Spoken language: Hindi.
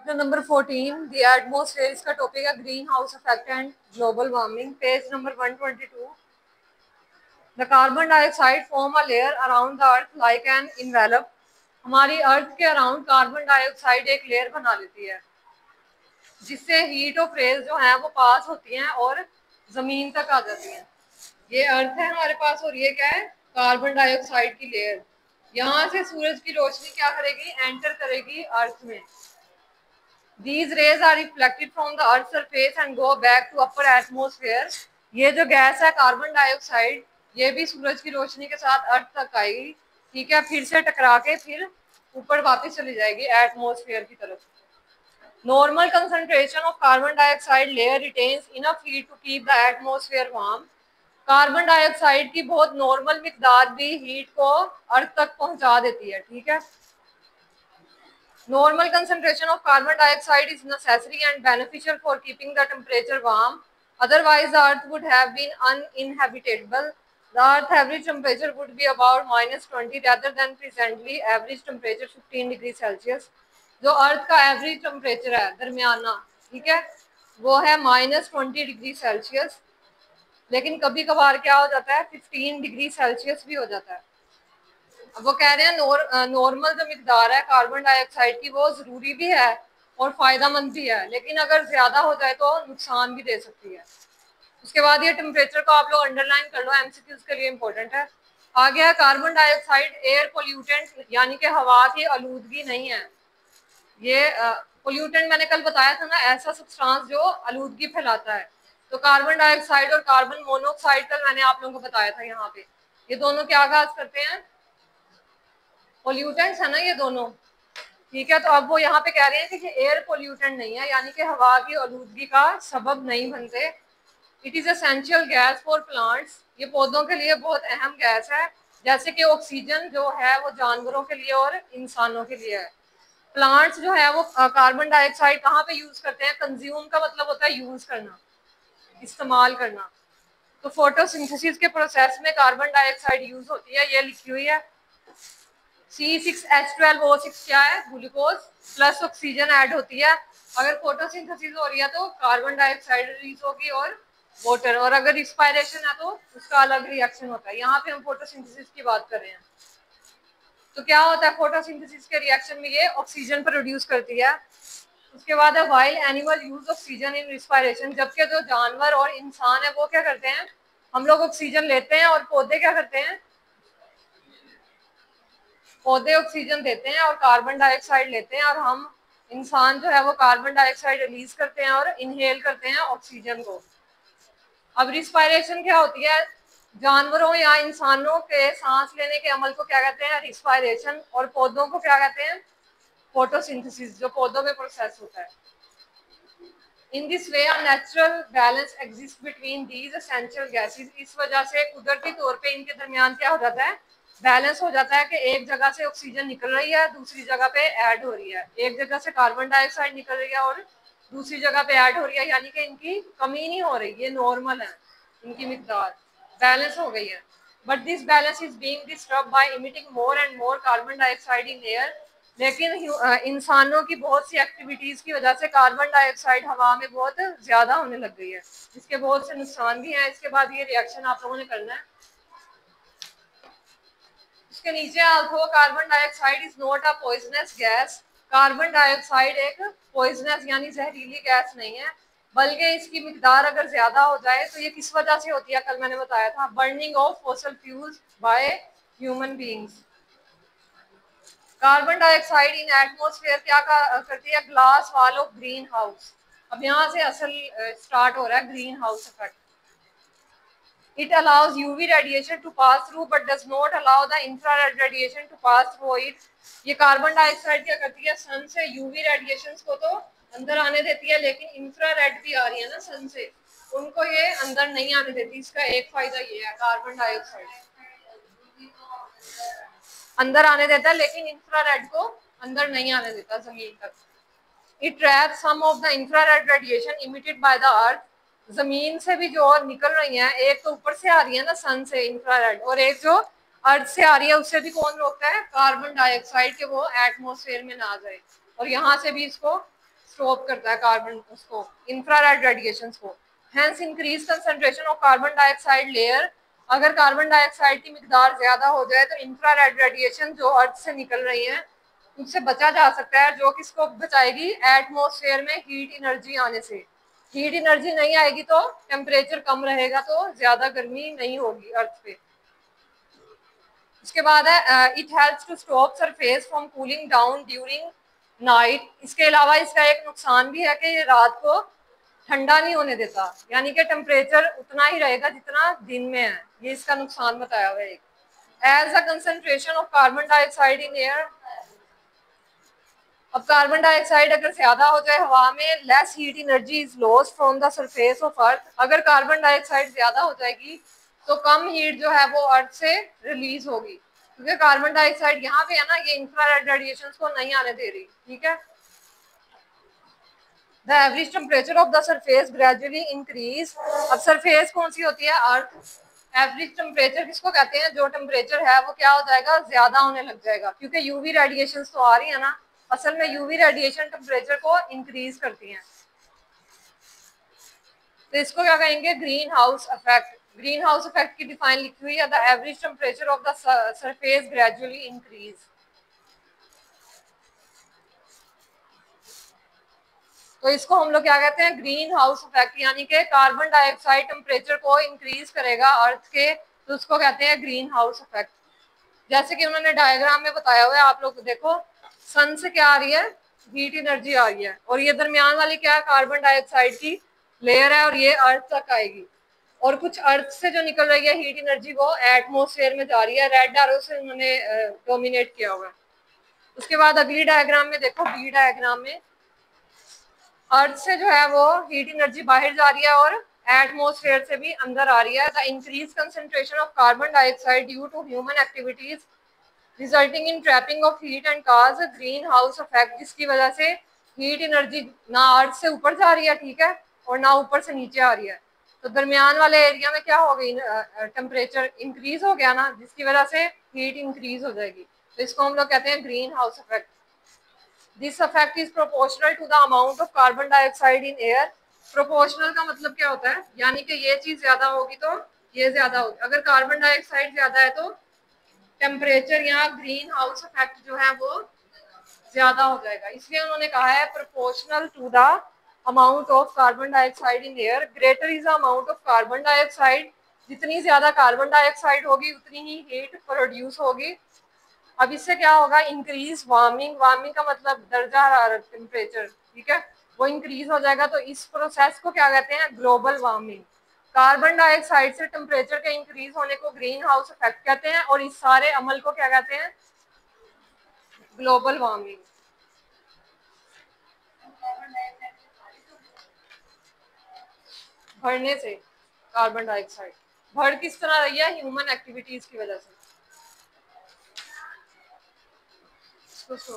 चैप्टर नंबर 14 द एटमॉस्फेयर, इसका टॉपिक है green house effect and global warming. Page number 122। The carbon dioxide form a layer around the earth like an envelope. हमारी अर्थ के अराउंड कार्बन डाइऑक्साइड एक लेयर बना लेती है जिससे हीट ऑफ रेज जो है वो पास होती हैं और जमीन तक आ जाती हैं। ये अर्थ है हमारे पास और ये क्या है, कार्बन डाइऑक्साइड की लेयर। यहाँ से सूरज की रोशनी क्या करेगी, एंटर करेगी अर्थ में। These rays are reflected from the Earth's surface and go back to upper atmosphere. ये जो गैस है कार्बन डाइऑक्साइड, ये भी सूरज की रोशनी के साथ अर्थ तक आएगी, ठीक है, फिर से टकरा के फिर ऊपर वापस चली जाएगी एटमॉस्फेयर की तरफ। Normal concentration of carbon dioxide layer retains enough heat to keep the atmosphere warm. Carbon dioxide की बहुत नॉर्मल मिकदार भी हीट को अर्थ तक पहुंचा देती है, ठीक है। Normal concentration of carbon dioxide is necessary and beneficial for keeping the temperature warm. Otherwise, the earth would have been uninhabitable. The earth's average temperature would be about -20 rather than presently average temperature 15 degree Celsius. जो अर्थ का एवरेज टेम्परेचर है दरमियाना, ठीक है, वो है -20 डिग्री सेल्सियस। लेकिन कभी कभार क्या हो जाता है, 15 डिग्री सेल्सियस भी हो जाता है। वो कह रहे हैं नॉर्मल जो मिकदार है कार्बन डाइऑक्साइड की वो जरूरी भी है और फायदेमंद भी है, लेकिन अगर ज्यादा हो जाए तो नुकसान भी दे सकती है। उसके बाद ये टेम्परेचर को आप लोग अंडरलाइन कर लो, एमसीक्यूज के लिए इंपॉर्टेंट है। आगे है कार्बन डाइऑक्साइड एयर पोल्यूटेंट, यानी कि हवा की आलूदगी नहीं है। ये पोल्यूटेंट मैंने कल बताया था ना, ऐसा सब्सटेंस जो आलूदगी फैलाता है। तो कार्बन डाइऑक्साइड और कार्बन मोनोऑक्साइड कल मैंने आप लोगों को बताया था, यहाँ पे ये दोनों क्या आगाज करते हैं, पोल्यूटेंट्स है ना ये दोनों, ठीक है। तो अब वो यहाँ पे कह रहे हैं कि एयर पोल्यूटेंट नहीं है, यानी कि हवा की आलूदगी का सबब नहीं बनते। It is essential gas for plants, ये पौधों के लिए बहुत अहम गैस है, जैसे कि ऑक्सीजन जो है वो जानवरों के लिए और इंसानों के लिए है। प्लांट्स जो है वो कार्बन डाइऑक्साइड कहाँ पे यूज करते हैं, कंज्यूम का मतलब होता है यूज करना, इस्तेमाल करना। तो फोटोसिंथेसिस के प्रोसेस में कार्बन डाइऑक्साइड यूज होती है, ये लिखी हुई है। C6H12O6 क्या है, ग्लूकोज प्लस ऑक्सीजन ऐड होती है। अगर फोटोसिंथेसिस हो रही है तो कार्बन डाइऑक्साइड रिलीज होगी और वाटर, और अगर रिस्पायरेशन है तो उसका अलग रिएक्शन होता है। यहाँ पे हम फोटोसिंथेसिस की बात कर रहे हैं। तो क्या होता है फोटोसिंथेसिस के रिएक्शन में, ये ऑक्सीजन प्रोड्यूस करती है। उसके बाद है while animal use oxygen in respiration, जबकि जो जानवर और इंसान है वो क्या करते हैं, हम लोग ऑक्सीजन लेते हैं और पौधे क्या करते हैं, पौधे ऑक्सीजन देते हैं और कार्बन डाइऑक्साइड लेते हैं, और हम इंसान जो है वो कार्बन डाइऑक्साइड रिलीज करते हैं और इनहेल करते हैं ऑक्सीजन को। अब रिस्पायरेशन क्या होती है, जानवरों या इंसानों के सांस लेने के अमल को क्या कहते हैं, रिस्पायरेशन, और पौधों को क्या कहते हैं, फोटोसिंथेसिस, जो पौधों में प्रोसेस होता है। In this way a natural balance exist between these essential gases, इस वजह से कुदरती तौर पे इनके दरमियान क्या हो जाता है, बैलेंस हो जाता है कि एक जगह से ऑक्सीजन निकल रही है दूसरी जगह पे ऐड हो रही है, एक जगह से कार्बन डाइऑक्साइड निकल रही है और दूसरी जगह पे ऐड हो रही है, यानी कि इनकी कमी नहीं हो रही, ये नॉर्मल है, इनकी मिकदार बैलेंस हो गई है। But this balance is being disturb by emitting more and more carbon dioxide in air. लेकिन इंसानों की बहुत सी एक्टिविटीज की वजह से कार्बन डाइऑक्साइड हवा में बहुत ज्यादा होने लग गई है, इसके बहुत से नुकसान भी हैं। इसके बाद ये रिएक्शन आप लोगों ने करना है। इसके नीचे although carbon dioxide is not a poisonous gas, carbon dioxide एक पॉइजनस यानी जहरीली गैस नहीं है, बल्कि इसकी मिकदार अगर ज्यादा हो जाए तो ये किस वजह से होती है, कल मैंने बताया था, burning of fossil fuels by human beings. Carbon dioxide in atmosphere क्या करती है, glass wall of green house. अब यहाँ से असल स्टार्ट हो रहा है green house effect. It allows UV radiation to pass through but does not allow the infrared radiation to pass through it. ये कार्बन डाइऑक्साइड क्या करती है, सन से यूवी रेडिएशंस को तो अंदर आने देती है, लेकिन इंफ्रारेड भी आ रही है ना सन से, उनको ये अंदर नहीं आने देती। इसका एक फायदा ये है, कार्बन डाइऑक्साइड अंदर आने देता है लेकिन इंफ्रारेड को अंदर नहीं आने देता जमीन तक। It traps some of the infrared radiation emitted by the earth. जमीन से भी जो निकल रही हैं, एक तो ऊपर से आ रही है ना सन से इंफ्रारेड, और एक जो अर्थ से आ रही है उससे भी कौन रोकता है, कार्बन डाइऑक्साइड के वो एटमॉस्फेयर में ना आ जाए, और यहाँ से भी इसको स्टॉप करता है कार्बन उसको, इंफ्रारेड रेडिएशंस को। Hence increase concentration of carbon dioxide layer. अगर कार्बन डाइऑक्साइड की मिकदार ज्यादा हो जाए तो इंफ्रारेड रेडिएशन जो अर्थ से निकल रही है उससे बचा जा सकता है, जो किसको बचाएगी, एटमॉस्फेयर में हीट एनर्जी आने से। हीट एनर्जी नहीं आएगी तो टेम्परेचर कम रहेगा, तो ज्यादा गर्मी नहीं होगी अर्थ पे। उसके बाद है it helps to stop surface from cooling down during night. इसके अलावा इसका एक नुकसान भी है कि ये रात को ठंडा नहीं होने देता, यानी कि टेम्परेचर उतना ही रहेगा जितना दिन में है। ये इसका नुकसान बताया हुआ है। As a concentration of carbon dioxide in air. अब कार्बन डाइऑक्साइड अगर ज्यादा हो जाए हवा में, less heat energy is lost from the surface of earth. अगर कार्बन डाइऑक्साइड ज्यादा हो जाएगी तो कम हीट जो है वो अर्थ से रिलीज होगी, क्योंकि कार्बन डाइऑक्साइड यहाँ पे है ना, ये इंफ्रारेड रेडिएशंस को नहीं आने दे रही। ठीक है। The average temperature of the surface gradually increase. अब सरफेस कौन सी होती है, अर्थ। एवरेज टेम्परेचर किसको कहते हैं, जो टेम्परेचर है वो क्या हो जाएगा, ज्यादा होने लग जाएगा, क्योंकि यूवी रेडिएशंस तो आ रही है ना। असल में यूवी रेडिएशन टेम्परेचर को इंक्रीज करती हैं। तो इसको क्या कहेंगे, green house effect. Green house effect की डिफाइन लिखी हुई है, the average temperature of the surface gradually increase. तो इसको हम लोग क्या कहते हैं, ग्रीन हाउस इफेक्ट, यानी कि कार्बन डाइऑक्साइड टेम्परेचर को इंक्रीज करेगा अर्थ के, तो उसको कहते हैं ग्रीन हाउस इफेक्ट। जैसे कि उन्होंने डायग्राम में बताया हुआ है, आप लोग देखो, सन से क्या आ रही है, हीट एनर्जी आ रही है, और ये दरमियान वाली क्या है, कार्बन डाइऑक्साइड की लेयर है, और ये अर्थ तक आएगी। और कुछ अर्थ से जो निकल रही है हीट एनर्जी वो एटमॉस्फेयर में जा रही है, रेड एरो से उन्होंने डोमिनेट किया हुआ है। उसके बाद अगली डायग्राम में देखो, बी डायग्राम में अर्थ से जो है वो हीट एनर्जी बाहर जा रही है और एटमॉस्फेयर से भी अंदर आ रही है। The increase concentration of carbon dioxide due to human activities resulting in trapping of heat and cause green house effect, जिसकी वजह से हीट एनर्जी ना अर्थ से ऊपर जा रही है, ठीक है, और ना ऊपर से नीचे आ रही है। तो दरमियान वाले एरिया में क्या हो गई, टेम्परेचर इंक्रीज हो गया ना, जिसकी वजह से हीट इंक्रीज हो जाएगी। तो इसको हम लोग कहते हैं green house effect. This effect is proportional to the amount of carbon dioxide in air. Proportional का मतलब क्या होता है, यानी कि ये चीज ज्यादा होगी तो ये ज्यादा होगी। अगर कार्बन डाइऑक्साइड ज्यादा है तो टेम्परेचर या ग्रीन हाउस इफेक्ट जो है वो ज्यादा हो जाएगा। इसलिए उन्होंने कहा है proportional to the amount of carbon dioxide in air, greater is the amount of carbon dioxide. जितनी ज्यादा कार्बन डाइऑक्साइड होगी उतनी ही हीट प्रोड्यूस होगी। अब इससे क्या होगा, इंक्रीज वार्मिंग। वार्मिंग का मतलब दर्जा हरारत, टेम्परेचर, ठीक है, वो इंक्रीज हो जाएगा। तो इस प्रोसेस को क्या कहते हैं, ग्लोबल वार्मिंग। कार्बन डाइऑक्साइड से टेम्परेचर के इंक्रीज होने को ग्रीन हाउस इफेक्ट कहते हैं, और इस सारे अमल को क्या कहते हैं, ग्लोबल वार्मिंग। बढ़ने से कार्बन डाइऑक्साइड बढ़ किस तरह रही है, ह्यूमन एक्टिविटीज की वजह से। इसको